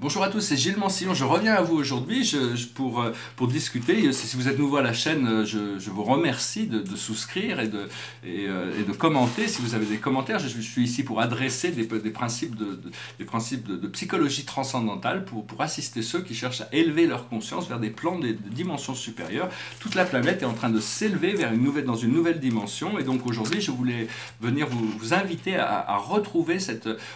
Bonjour à tous, c'est Gilles Mansillon. Je reviens à vous aujourd'hui pour discuter. Si vous êtes nouveau à la chaîne, je vous remercie de souscrire et de commenter. Si vous avez des commentaires, je suis ici pour adresser des principes de psychologie transcendantale pour assister ceux qui cherchent à élever leur conscience vers des plans de dimensions supérieures. Toute la planète est en train de s'élever dans une nouvelle dimension. Et donc aujourd'hui, je voulais venir vous inviter à retrouver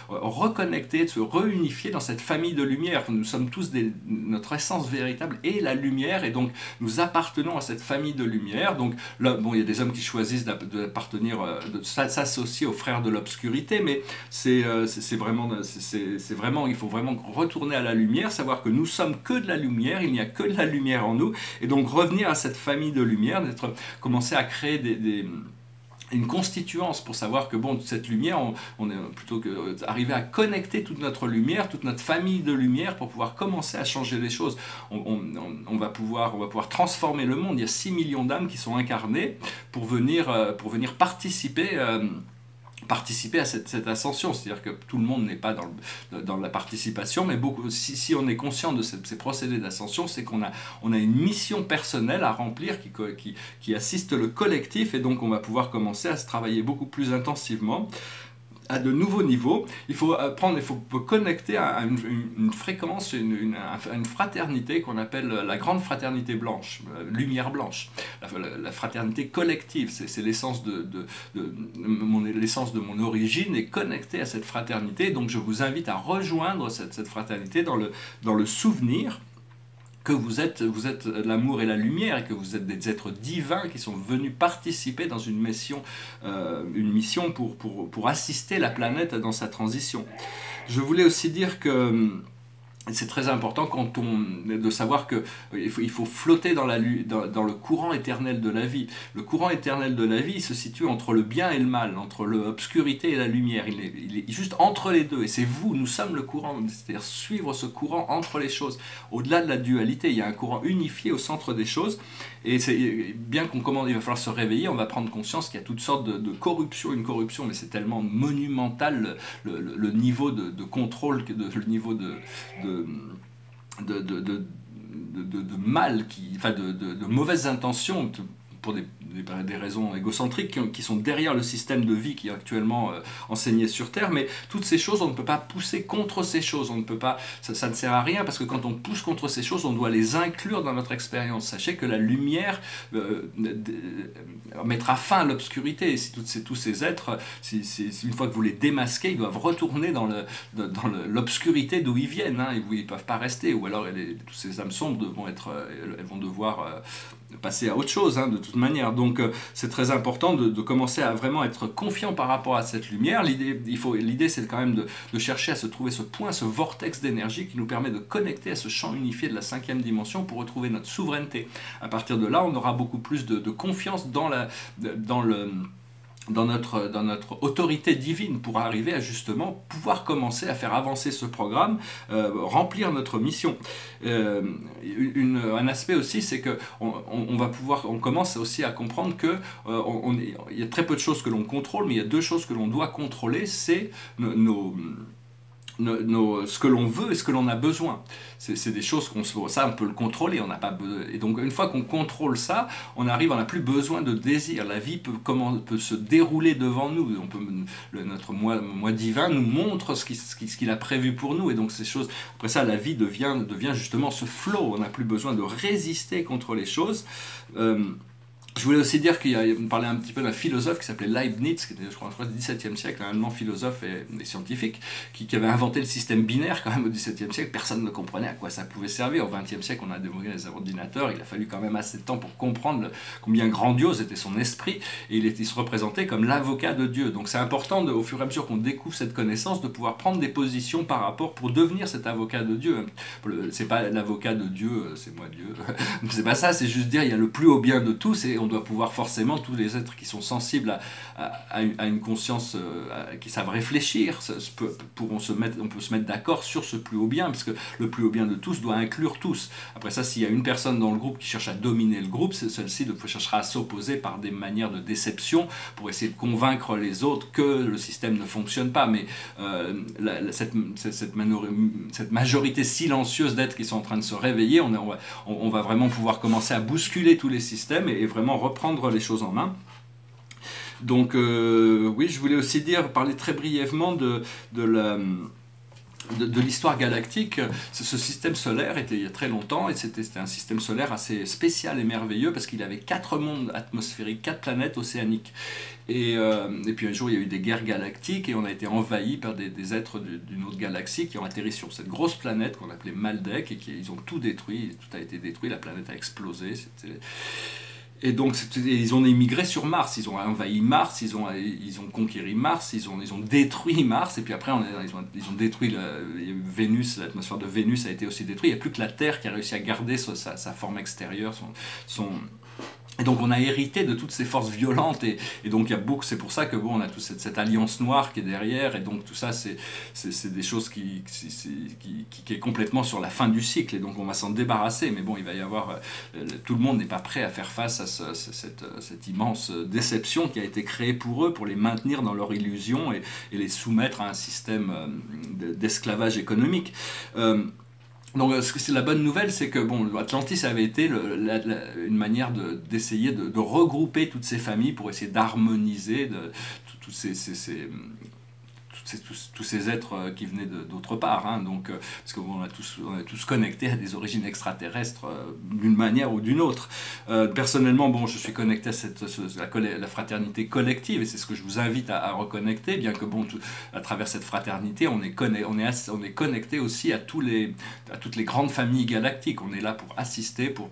reconnecter, de se réunifier dans cette famille de lumière. Nous sommes tous notre essence véritable est la lumière, et donc nous appartenons à cette famille de lumière. Donc là, bon, il y a des hommes qui choisissent d'appartenir, de s'associer aux frères de l'obscurité, mais c'est vraiment, il faut vraiment retourner à la lumière, savoir que nous sommes que de la lumière, il n'y a que de la lumière en nous, et donc revenir à cette famille de lumière, commencer à créer une constituance pour savoir que bon, cette lumière, on est plutôt que arriver à connecter toute notre lumière, toute notre famille de lumière pour pouvoir commencer à changer les choses. On va pouvoir transformer le monde. Il y a 6 millions d'âmes qui sont incarnées pour venir participer à cette ascension. C'est-à-dire que tout le monde n'est pas dans la participation, mais si on est conscient de ces procédés d'ascension, c'est qu'on a une mission personnelle à remplir qui assiste le collectif, et donc on va pouvoir commencer à se travailler beaucoup plus intensivement à de nouveaux niveaux. Il faut connecter à une fréquence, à une fraternité qu'on appelle la grande fraternité blanche, lumière blanche, la fraternité collective. C'est l'essence l'essence de mon origine, est connectée à cette fraternité. Donc je vous invite à rejoindre cette fraternité dans le souvenir que vous êtes l'amour et la lumière, et que vous êtes des êtres divins qui sont venus participer dans une mission pour assister la planète dans sa transition. Je voulais aussi dire que c'est très important de savoir qu'il faut flotter dans le courant éternel de la vie. Le courant éternel de la vie, il se situe entre le bien et le mal, entre l'obscurité et la lumière. Il est juste entre les deux, et c'est nous sommes le courant, c'est-à-dire suivre ce courant entre les choses. Au-delà de la dualité, il y a un courant unifié au centre des choses, et c'est bien il va falloir se réveiller, on va prendre conscience qu'il y a toutes sortes de corruptions, une corruption, mais c'est tellement monumental le niveau de contrôle, le niveau de mal, de mauvaises intentions, pour des raisons égocentriques qui sont derrière le système de vie qui est actuellement enseigné sur Terre. Mais toutes ces choses, on ne peut pas pousser contre ces choses, ça ne sert à rien, parce que quand on pousse contre ces choses, on doit les inclure dans notre expérience. Sachez que la lumière mettra fin à l'obscurité, et tous ces êtres, une fois que vous les démasquez, ils doivent retourner dans l'obscurité d'où ils viennent, hein. Ils ne peuvent pas rester, ou alors tous ces âmes sombres elles vont devoir passer à autre chose, hein, de toute manière. Donc c'est très important de commencer à vraiment être confiant par rapport à cette lumière. L'idée c'est quand même de chercher à se trouver ce point, ce vortex d'énergie qui nous permet de connecter à ce champ unifié de la 5e dimension pour retrouver notre souveraineté. À partir de là, on aura beaucoup plus de confiance dans notre autorité divine, pour arriver à justement pouvoir commencer à faire avancer ce programme, remplir notre mission. Un aspect aussi, c'est que on commence aussi à comprendre que il y a très peu de choses que l'on contrôle, mais il y a 2 choses que l'on doit contrôler, c'est ce que l'on veut et ce que l'on a besoin. C'est des choses ça on peut le contrôler, on n'a pas besoin. Et donc une fois qu'on contrôle ça, on n'a plus besoin de désir. La vie peut se dérouler devant nous. Notre moi divin nous montre ce qu'il a prévu pour nous, et donc ces choses, après ça, la vie devient justement ce flow. On n'a plus besoin de résister contre les choses. Je voulais aussi dire on parlait un petit peu d'un philosophe qui s'appelait Leibniz, qui était, je crois, du XVIIe siècle, un allemand philosophe et scientifique, qui avait inventé le système binaire quand même au XVIIe siècle. Personne ne comprenait à quoi ça pouvait servir. Au XXe siècle, on a développé les ordinateurs. Il a fallu quand même assez de temps pour comprendre combien grandiose était son esprit, et il se représentait comme l'avocat de Dieu. Donc c'est important, au fur et à mesure qu'on découvre cette connaissance, de pouvoir prendre des positions pour devenir cet avocat de Dieu. C'est pas l'avocat de Dieu, c'est moi Dieu. C'est pas ça, c'est juste dire il y a le plus haut bien de tous, et on doit pouvoir forcément, tous les êtres qui sont sensibles à une conscience, qui savent réfléchir, on peut se mettre d'accord sur ce plus haut bien, parce que le plus haut bien de tous doit inclure tous. Après ça, s'il y a une personne dans le groupe qui cherche à dominer le groupe, celle-ci cherchera à s'opposer par des manières de déception pour essayer de convaincre les autres que le système ne fonctionne pas. Mais cette majorité silencieuse d'êtres qui sont en train de se réveiller, on va vraiment pouvoir commencer à bousculer tous les systèmes et vraiment reprendre les choses en main. Donc oui, je voulais aussi parler très brièvement de l'histoire galactique. Ce système solaire était il y a très longtemps, et c'était un système solaire assez spécial et merveilleux parce qu'il avait 4 mondes atmosphériques, 4 planètes océaniques. Et puis un jour il y a eu des guerres galactiques et on a été envahi par des êtres d'une autre galaxie qui ont atterri sur cette grosse planète qu'on appelait Maldek, et ils ont tout détruit, tout a été détruit, la planète a explosé. Et donc ils ont émigré sur Mars, ils ont envahi Mars, ils ont conquéri Mars, ils ont détruit Mars, et puis après ils ont détruit Vénus, l'atmosphère de Vénus a été aussi détruite. Il n'y a plus que la Terre qui a réussi à garder sa forme extérieure, et donc on a hérité de toutes ces forces violentes, et donc c'est pour ça que on a toute cette alliance noire qui est derrière, et donc tout ça c'est des choses qui est complètement sur la fin du cycle, et donc on va s'en débarrasser, mais bon, il va y avoir, tout le monde n'est pas prêt à faire face à cette immense déception qui a été créée pour eux, pour les maintenir dans leur illusion et les soumettre à un système d'esclavage économique. Donc la bonne nouvelle, c'est que Atlantis avait été une manière d'essayer de regrouper toutes ces familles pour essayer d'harmoniser tous ces êtres qui venaient d'autre part, hein, donc, parce qu'on on est tous connectés à des origines extraterrestres d'une manière ou d'une autre. Personnellement, je suis connecté à la fraternité collective, et c'est ce que je vous invite à reconnecter, bien que à travers cette fraternité, on est connecté aussi à toutes les grandes familles galactiques. On est là pour assister, pour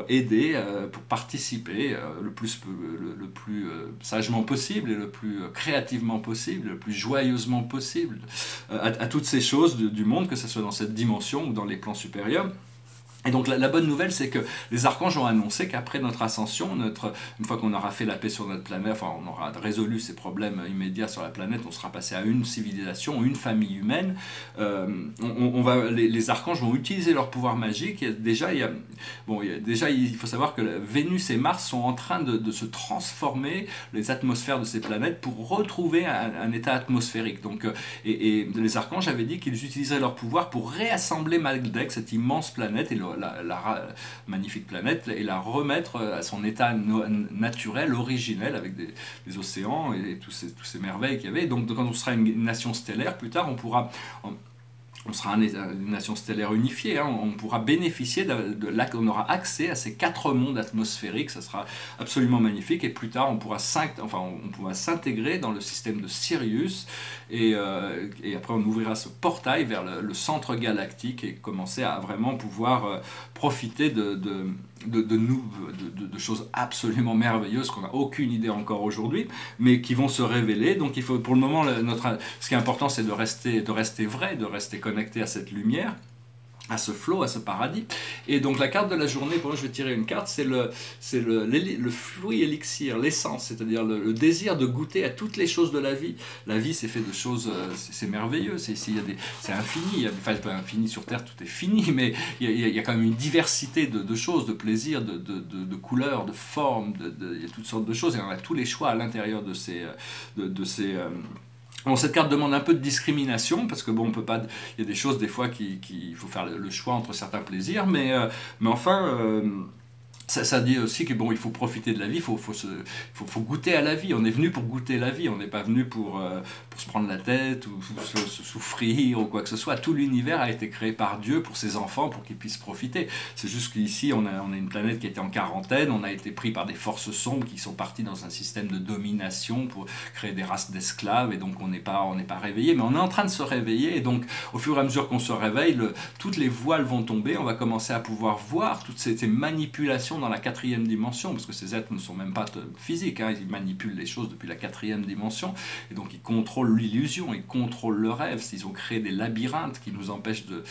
aider, pour participer le plus sagement possible et le plus créativement possible, le plus joyeusement possible à toutes ces choses du monde, que ce soit dans cette dimension ou dans les plans supérieurs. Et donc la bonne nouvelle, c'est que les archanges ont annoncé qu'après notre ascension, une fois qu'on aura fait la paix sur notre planète, enfin on aura résolu ces problèmes immédiats sur la planète, on sera passé à une civilisation, une famille humaine, les archanges vont utiliser leur pouvoir magique. Déjà, il faut savoir que Vénus et Mars sont en train de se transformer, les atmosphères de ces planètes, pour retrouver un état atmosphérique. Donc, et les archanges avaient dit qu'ils utiliseraient leur pouvoir pour réassembler Maldek, cette immense planète, et la magnifique planète, et la remettre à son état naturel, originel, avec des océans et tous ces merveilles qu'il y avait. Donc quand on sera une nation stellaire, plus tard, on sera une nation stellaire unifiée, hein, on pourra bénéficier on aura accès à ces 4 mondes atmosphériques, ça sera absolument magnifique, et plus tard on pourra s'intégrer dans le système de Sirius, et après on ouvrira ce portail vers le centre galactique et commencer à vraiment pouvoir profiter de choses absolument merveilleuses qu'on n'a aucune idée encore aujourd'hui, mais qui vont se révéler. Donc il faut, pour le moment, ce qui est important, c'est de rester vrai, de rester connecté à cette lumière, à ce flow, à ce paradis. Et donc la carte de la journée, pour moi je vais tirer une carte, c'est le fruit élixir, l'essence, c'est-à-dire le désir de goûter à toutes les choses de la vie. La vie, c'est fait de choses, c'est merveilleux, c'est infini, enfin pas infini sur Terre, tout est fini, mais il y a quand même une diversité de choses, de plaisirs, de couleurs, de formes, il y a toutes sortes de choses, et on a tous les choix à l'intérieur de ces Bon, cette carte demande un peu de discrimination, parce que on peut pas, il y a des choses des fois il faut faire le choix entre certains plaisirs, mais enfin ça dit aussi que il faut profiter de la vie, il faut goûter à la vie. On est venu pour goûter la vie, on n'est pas venu pour se prendre la tête ou se souffrir ou quoi que ce soit. Tout l'univers a été créé par Dieu pour ses enfants, pour qu'ils puissent profiter. C'est juste qu'ici on a une planète qui était en quarantaine, on a été pris par des forces sombres qui sont parties dans un système de domination pour créer des races d'esclaves, et donc on n'est pas réveillé, mais on est en train de se réveiller, et donc au fur et à mesure qu'on se réveille, toutes les voiles vont tomber, on va commencer à pouvoir voir toutes ces manipulations dans la 4e dimension, parce que ces êtres ne sont même pas physiques, hein, ils manipulent les choses depuis la 4e dimension, et donc ils contrôlent l'illusion, ils contrôlent le rêve, ils ont créé des labyrinthes qui nous empêchent de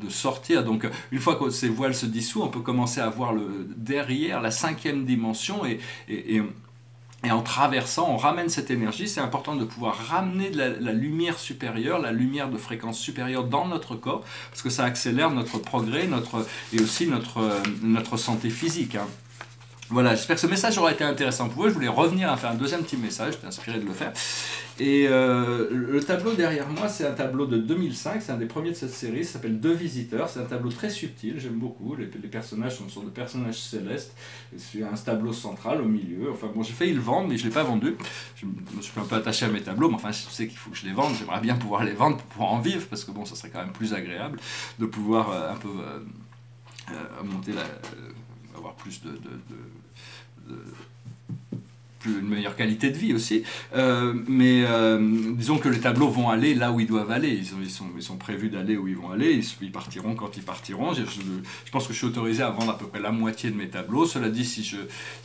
sortir. Donc une fois que ces voiles se dissouent, on peut commencer à voir derrière la 5e dimension, et en traversant, on ramène cette énergie. C'est important de pouvoir ramener de la lumière supérieure, la lumière de fréquence supérieure dans notre corps, parce que ça accélère notre progrès et aussi notre santé physique, hein. Voilà, j'espère que ce message aura été intéressant pour vous. Je voulais revenir à faire un deuxième petit message, j'étais inspiré de le faire. Et le tableau derrière moi, c'est un tableau de 2005, c'est un des premiers de cette série, ça s'appelle Deux visiteurs, c'est un tableau très subtil, j'aime beaucoup, les personnages sont une sorte de personnages célestes, c'est un tableau central au milieu, enfin bon, j'ai failli le vendre, mais je ne l'ai pas vendu, je me suis un peu attaché à mes tableaux, mais enfin je sais qu'il faut que je les vende, j'aimerais bien pouvoir les vendre pour pouvoir en vivre, parce que bon, ça serait quand même plus agréable de pouvoir un peu monter avoir plus une meilleure qualité de vie aussi, mais disons que les tableaux vont aller là où ils doivent aller, ils sont prévus d'aller où ils vont aller, ils partiront quand ils partiront. Je pense que je suis autorisé à vendre à peu près la moitié de mes tableaux. Cela dit, si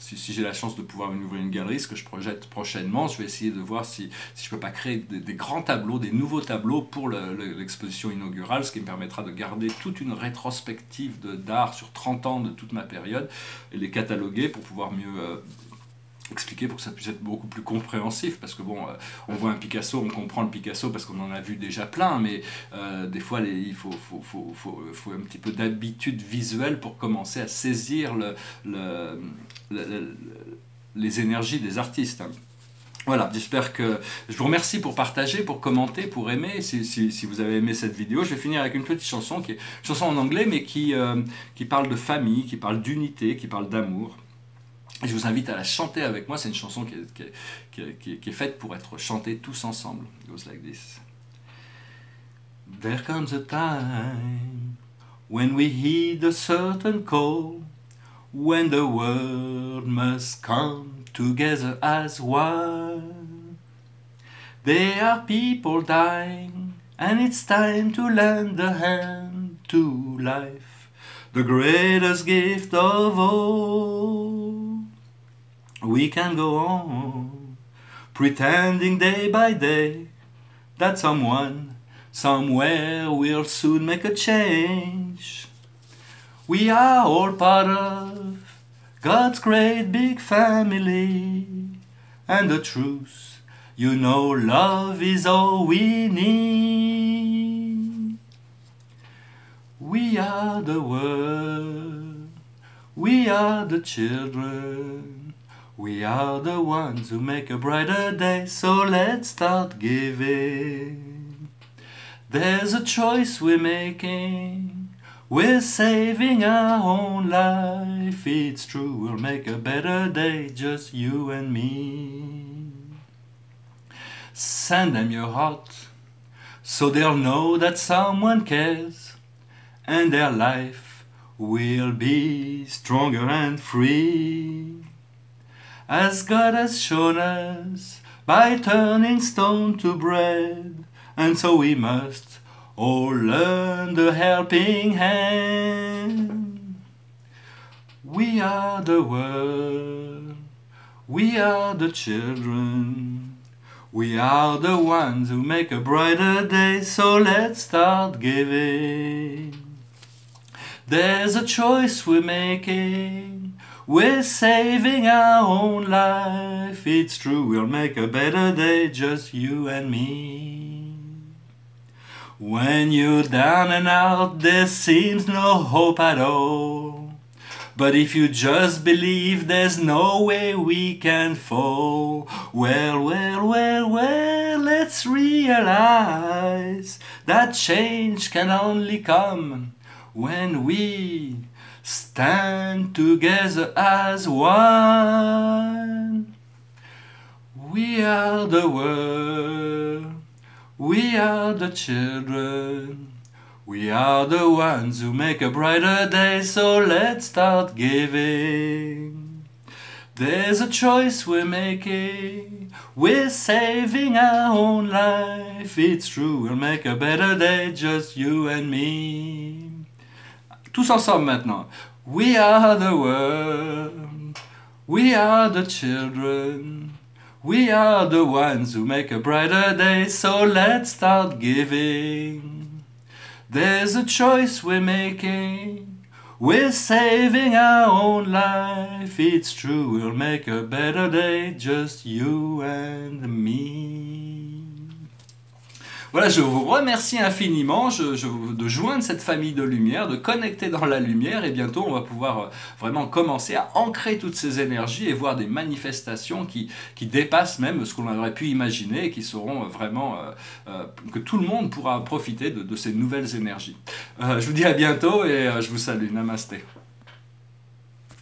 j'ai la chance de pouvoir ouvrir une galerie, ce que je projette prochainement, je vais essayer de voir si je ne peux pas créer des grands tableaux, des nouveaux tableaux pour l'exposition inaugurale, ce qui me permettra de garder toute une rétrospective d'art sur 30 ans de toute ma période et les cataloguer pour pouvoir mieux expliquer, pour que ça puisse être beaucoup plus compréhensif, parce que bon, on voit un Picasso, on comprend le Picasso parce qu'on en a vu déjà plein, mais des fois il faut un petit peu d'habitude visuelle pour commencer à saisir les énergies des artistes, hein. Voilà, j'espère que... Je vous remercie pour partager, pour commenter, pour aimer, si vous avez aimé cette vidéo. Je vais finir avec une petite chanson, qui est une chanson en anglais, mais qui parle de famille, qui parle d'unité, qui parle d'amour. Je vous invite à la chanter avec moi. C'est une chanson qui est faite pour être chantée tous ensemble. It goes like this. There comes a time when we heed a certain call, when the world must come together as one. There are people dying, and it's time to lend a hand to life, the greatest gift of all. We can go on, pretending day by day that someone, somewhere will soon make a change. We are all part of God's great big family, and the truth, you know, love is all we need. We are the world, we are the children, we are the ones who make a brighter day, so let's start giving. There's a choice we're making, we're saving our own life. It's true, we'll make a better day, just you and me. Send them your heart, so they'll know that someone cares, and their life will be stronger and free. As God has shown us, by turning stone to bread, and so we must all learn the helping hand. We are the world, we are the children, we are the ones who make a brighter day, so let's start giving. There's a choice we're making, we're saving our own life. It's true, we'll make a better day, just you and me. When you're down and out, there seems no hope at all. But if you just believe, there's no way we can fall. Well, well, well, well, let's realize that change can only come when we stand together as one. We are the world, we are the children, we are the ones who make a brighter day, so let's start giving. There's a choice we're making, we're saving our own life. It's true, we'll make a better day, just you and me. Tous ensemble maintenant. We are the world, we are the children, we are the ones who make a brighter day, so let's start giving. There's a choice we're making, we're saving our own life. It's true, we'll make a better day, just you and me. Voilà, je vous remercie infiniment de joindre cette famille de lumière, de connecter dans la lumière, et bientôt on va pouvoir vraiment commencer à ancrer toutes ces énergies et voir des manifestations qui dépassent même ce qu'on aurait pu imaginer et qui seront vraiment, que tout le monde pourra profiter de ces nouvelles énergies. Je vous dis à bientôt et je vous salue. Namasté.